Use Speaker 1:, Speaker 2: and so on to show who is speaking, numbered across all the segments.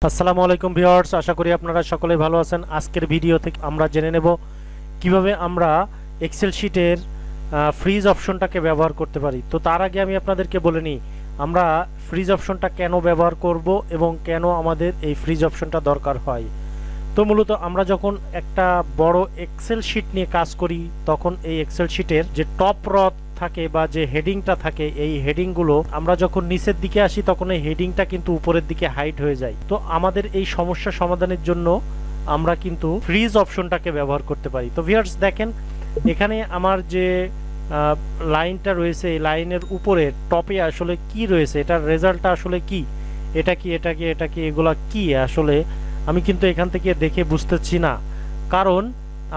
Speaker 1: আসসালামু আলাইকুম ভিউয়ার্স, আশা করি আপনারা সকলেই ভালো আছেন। আজকের ভিডিও থেকে আমরা জেনে নেব কিভাবে আমরা এক্সেল শিটের ফ্রিজ অপশনটাকে ব্যবহার করতে পারি। তো তার আগে আমি আপনাদেরকে বলে নিই আমরা ফ্রিজ অপশনটা কেন ব্যবহার করব এবং কেন আমাদের এই ফ্রিজ অপশনটা দরকার হয়। তো মূলত আমরা যখন একটা বড় এক্সেল শিট নিয়ে কাজ করি তখন এই এক্সেল শিটের যে টপ র থাকে বা যে হেডিংটা থাকে, এই হেডিংগুলো আমরা যখন নিচের দিকে আসি তখন এই হেডিংটা কিন্তু উপরের দিকে হাইড হয়ে যায়। তো আমাদের এই সমস্যা সমাধানের জন্য আমরা কিন্তু ফ্রিজ অপশনটাকে ব্যবহার করতে পারি। তো ভিউয়ার্স দেখেন, এখানে আমার যে লাইনটা রয়েছে এই লাইনের উপরে টপে আসলে কি রয়েছে, এটার রেজাল্টটা আসলে কি, এটা কি এটা কি এটা কি এগুলা কি আসলে আমি কিন্তু এখান থেকে দেখে বুঝতেছি না, কারণ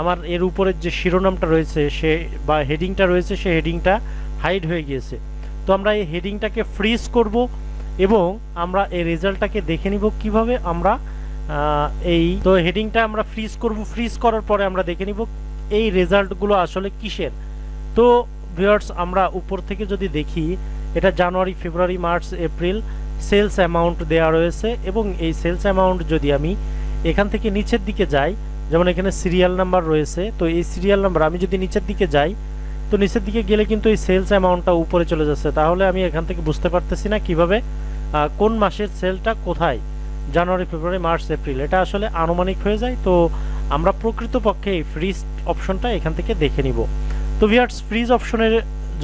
Speaker 1: আমার এর উপরের যে শিরোনামটা রয়েছে সে বা হেডিংটা রয়েছে সে হেডিংটা হাইড হয়ে গিয়েছে। তো আমরা এই হেডিংটাকে ফ্রিজ করব এবং আমরা এই রেজাল্টটাকে দেখে নিব কিভাবে আমরা তো হেডিংটা আমরা ফ্রিজ করব। ফ্রিজ করার পরে আমরা দেখে নিব এই রেজাল্টগুলো আসলে কিসের। তো ভিউয়ার্স আমরা উপর থেকে যদি দেখি, এটা জানুয়ারি, ফেব্রুয়ারি, মার্চ, এপ্রিল সেলস অ্যামাউন্ট দেওয়া রয়েছে এবং এই সেলস অ্যামাউন্ট যদি আমি এখান থেকে নিচের দিকে যাই, যেমন এখানে সিরিয়াল নাম্বার রয়েছে, তো এই সিরিয়াল নাম্বার আমি যদি নিচের দিকে যাই তো নিচের দিকে গেলে কিন্তু এই সেলস অ্যামাউন্টটা উপরে চলে যাচ্ছে। তাহলে আমি এখান থেকে বুঝতে পারতেছি না কিভাবে কোন মাসের সেলটা কোথায়, জানুয়ারি, ফেব্রুয়ারি, মার্চ, এপ্রিল, এটা আসলে আনুমানিক হয়ে যায়। তো আমরা প্রকৃতপক্ষে এই ফ্রিজ অপশনটা এখান থেকে দেখে নিব। তো ভিউয়ার্স ফ্রিজ অপশনের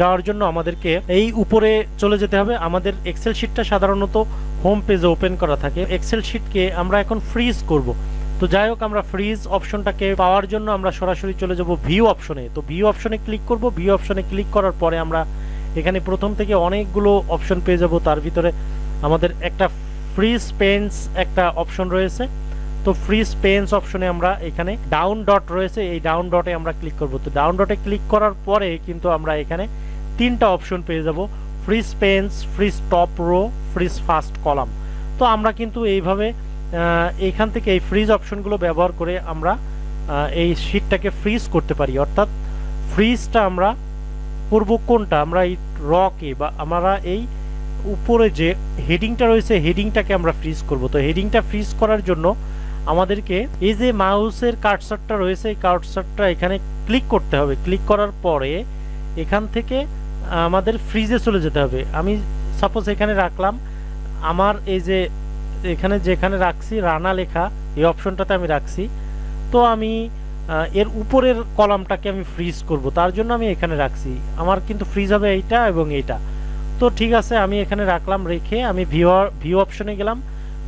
Speaker 1: যাওয়ার জন্য আমাদেরকে এই উপরে চলে যেতে হবে। আমাদের এক্সেল শিটটা সাধারণত হোম পেজে ওপেন করা থাকে, এক্সেল শিটকে আমরা এখন ফ্রিজ করব। তো যাই হোক, আমরা ফ্রিজ অপশনটাকে পাওয়ার জন্য আমরা সরাসরি চলে যাব ভিউ অপশনে। তো ভিউ অপশনে ক্লিক করব। ভিউ অপশনে ক্লিক করার পরে আমরা এখানে প্রথম থেকে অনেকগুলো অপশন পেয়ে যাব। তার ভিতরে আমাদের একটা ফ্রিজ পেন্স একটা অপশন রয়েছে। তো ফ্রিজ পেন্স অপশনে আমরা এখানে ডাউন ডট রয়েছে, এই ডাউন ডটে আমরা ক্লিক করব। তো ডাউন ডটে ক্লিক করার পরে কিন্তু আমরা এখানে তিনটা অপশন পেয়ে যাব, freeze panes, freeze top row, freeze first column. তো আমরা কিন্তু এইভাবে এখান থেকে এই ফ্রিজ অপশনগুলো ব্যবহার করে আমরা এই শিটটাকে ফ্রিজ করতে পারি। অর্থাৎ ফ্রিজটা আমরা করব কোনটা, আমরা এই রকে বা আমরা এই উপরে যে হেডিংটা রয়েছে হেডিংটাকে আমরা ফ্রিজ করব। তো হেডিংটা ফ্রিজ করার জন্য আমাদেরকে এই যে মাউসের কার্সারটা রয়েছে এই কার্সারটা এখানে ক্লিক করতে হবে। ক্লিক করার পরে এখান থেকে আমাদের ফ্রিজে চলে যেতে হবে। আমি সাপোজ এখানে রাখলাম, আমার এই যে এখানে যেখানে রাখছি রানা লেখা এই অপশনটাতে আমি রাখছি। তো আমি এর উপরের কলামটাকে আমি ফ্রিজ করব, তার জন্য আমি এখানে রাখছি। আমার কিন্তু ফ্রিজ হবে এইটা এবং এইটা। তো ঠিক আছে, আমি এখানে রাখলাম, রেখে আমি ভিউ অপশনে গেলাম।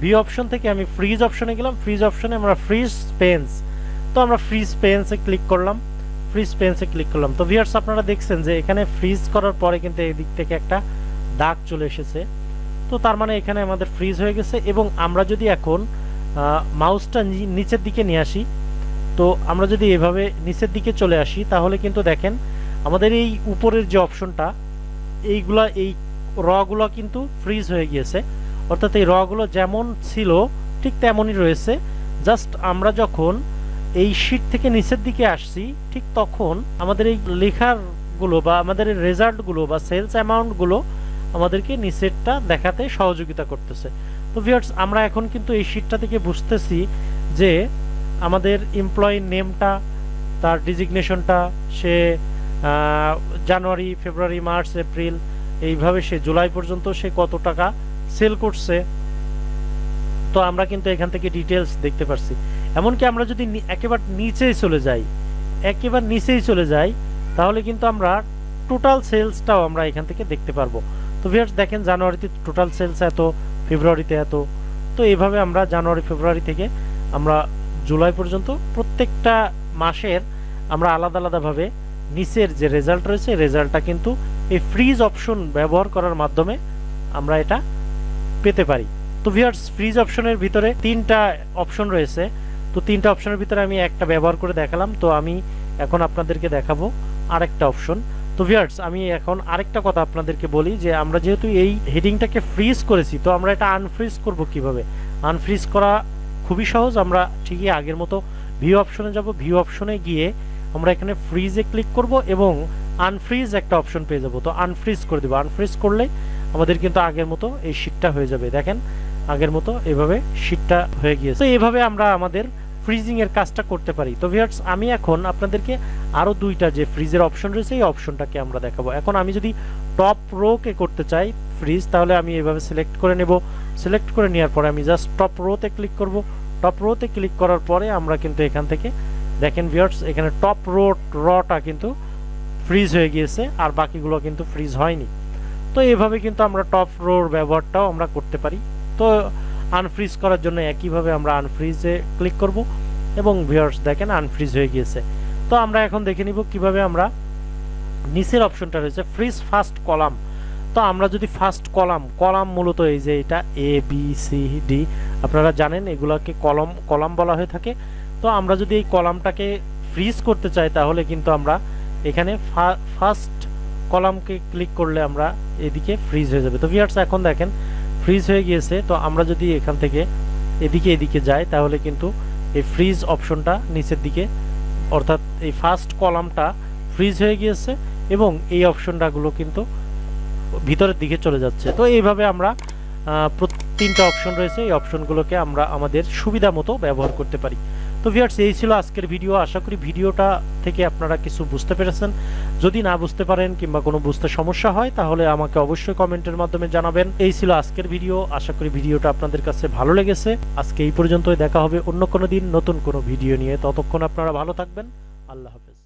Speaker 1: ভিউ অপশন থেকে আমি ফ্রিজ অপশনে গেলাম। ফ্রিজ অপশনে আমরা ফ্রিজ পেন্স, তো আমরা ফ্রিজ পেন্সে ক্লিক করলাম। ফ্রিজ পেন্সে ক্লিক করলাম। তো ভিউয়ার্স আপনারা দেখছেন যে এখানে ফ্রিজ করার পরে কিন্তু এই দিক থেকে একটা দাগ চলে এসেছে। তো তার মানে এখানে আমাদের ফ্রিজ হয়ে গেছে। এবং আমরা যদি এখন মাউসটা নিচের দিকে নিয়ে আসি, তো আমরা যদি এভাবে নিচের দিকে চলে আসি তাহলে কিন্তু দেখেন আমাদের এই উপরের যে অপশনটা এইগুলা এই রগুলো কিন্তু ফ্রিজ হয়ে গিয়েছে। অর্থাৎ এই রগুলো যেমন ছিল ঠিক তেমনই রয়েছে। জাস্ট আমরা যখন এই শিট থেকে নিচের দিকে আসছি ঠিক তখন আমাদের এই লেখাগুলো বা আমাদের এই রেজাল্টগুলো বা সেলস অ্যামাউন্টগুলো আমাদেরকে নিচেরটা দেখাতে সহযোগিতা করতেছে। তো ভিউয়ার্স আমরা এখন কিন্তু এই শিটটা থেকে বুঝতেছি যে আমাদের এমপ্লয়ি নেমটা, তার ডিজিগনেশনটা, সে জানুয়ারি, ফেব্রুয়ারি, মার্চ, এপ্রিল এইভাবে সে জুলাই পর্যন্ত সে কত টাকা সেল করছে। তো আমরা কিন্তু এখান থেকে ডিটেলস দেখতে পারছি। এমনকি আমরা যদি একেবারে নিচেই চলে যাই তাহলে কিন্তু আমরা টোটাল সেলসটাও আমরা এখান থেকে দেখতে পারবো। তো ভিউয়ার্স দেখেন জানুয়ারিতে টোটাল সেলস এত, ফেব্রুয়ারিতে এত। তো এইভাবে আমরা জানুয়ারি, ফেব্রুয়ারি থেকে আমরা জুলাই পর্যন্ত প্রত্যেকটা মাসের আমরা আলাদা আলাদাভাবে নিচের যে রেজাল্ট রয়েছে রেজাল্টটা কিন্তু এই ফ্রিজ অপশন ব্যবহার করার মাধ্যমে আমরা এটা পেতে পারি। তো ভিউয়ার্স ফ্রিজ অপশনের ভিতরে তিনটা অপশন রয়েছে। তো তিনটা অপশনের ভিতরে আমি একটা ব্যবহার করে দেখালাম। তো আমি এখন আপনাদেরকে দেখাবো আরেকটা অপশন। তো ভিউয়ার্স আমি এখন আরেকটা কথা আপনাদেরকে বলি যে আমরা যেহেতু এই হেডিংটাকে ফ্রিজ করেছি, তো আমরা এটা আনফ্রিজ করব কিভাবে। আনফ্রিজ করা খুবই সহজ। আমরা ঠিকই আগের মতো ভিউ অপশনে যাব। ভিউ অপশনে গিয়ে আমরা এখানে ফ্রিজে ক্লিক করব এবং আনফ্রিজ একটা অপশন পেয়ে যাব। তো আনফ্রিজ করে দেব। আনফ্রিজ করলে আমাদের কিন্তু আগের মতো এই শিটটা হয়ে যাবে। দেখেন আগের মতো এভাবে শীটটা হয়ে গিয়েছে। তো এইভাবে আমরা আমাদের ফ্রিজিং এর কাজটা করতে পারি। তো ভিউয়ার্স, আমি এখন আপনাদেরকে আরো দুইটা যে ফ্রিজের অপশন রয়েছে এই অপশনটাকে আমরা দেখাবো। এখন আমি যদি টপ রো কে করতে চাই ফ্রিজ, তাহলে আমি এভাবে সিলেক্ট করে নেব। সিলেক্ট করে নেওয়ার পরে আমি জাস্ট টপ রোতে ক্লিক করব। টপ রোতে ক্লিক করার পরে আমরা কিন্তু এখান থেকে দেখেন ভিউয়ার্স, এখানে টপ রটা কিন্তু ফ্রিজ হয়ে গিয়েছে, আর বাকিগুলো কিন্তু ফ্রিজ হয়নি। তো এইভাবে কিন্তু আমরা টপ রোর ব্যবহারটাও আমরা করতে পারি। তো আনফ্রিজ করার জন্য একইভাবে আমরা আনফ্রিজে ক্লিক করব এবং ভিউয়ার্স দেখেন আনফ্রিজ হয়ে গিয়েছে। তো আমরা এখন দেখে নিব কিভাবে আমরা নিচের অপশনটা রয়েছে ফ্রিজ ফার্স্ট কলাম। তো আমরা যদি ফার্স্ট কলাম মূলত এই যে এটা এ বি সি ডি, আপনারা জানেন এগুলাকে কলাম বলা হয়ে থাকে। তো আমরা যদি এই কলামটাকে ফ্রিজ করতে চাই তাহলে কিন্তু আমরা এখানে ফার্স্ট কলামকে ক্লিক করলে আমরা এদিকে ফ্রিজ হয়ে যাবে। তো ভিউয়ার্স এখন দেখেন ফ্রিজ হয়ে গিয়েছে। তো আমরা যদি এখান থেকে এদিকে যাই তাহলে কিন্তু এই ফ্রিজ অপশনটা নিচের দিকে, অর্থাৎ এই ফার্স্ট কলামটা ফ্রিজ হয়ে গিয়েছে এবং এই অপশনটাগুলো কিন্তু ভিতরের দিকে চলে যাচ্ছে। তো এইভাবে আমরা তিনটা অপশন রয়েছে, এই অপশনগুলোকে আমরা আমাদের সুবিধা মতো ব্যবহার করতে পারি। তো ভিউয়ার্স, এই ছিল আজকের ভিডিও। আশা করি ভিডিওটা থেকে আপনারা কিছু বুঝতে পেরেছেন। যদি না বুঝতে পারেন কিংবা কোনো বুঝতে সমস্যা হয় তাহলে আমাকে অবশ্যই কমেন্টের মাধ্যমে জানাবেন। এই ছিল আজকের ভিডিও। আশা করি ভিডিওটা আপনাদের কাছে ভালো লেগেছে। আজকে এই পর্যন্তই, দেখা হবে অন্য কোনো দিন নতুন কোনো ভিডিও নিয়ে। ততক্ষণ আপনারা ভালো থাকবেন। আল্লাহ হাফেজ।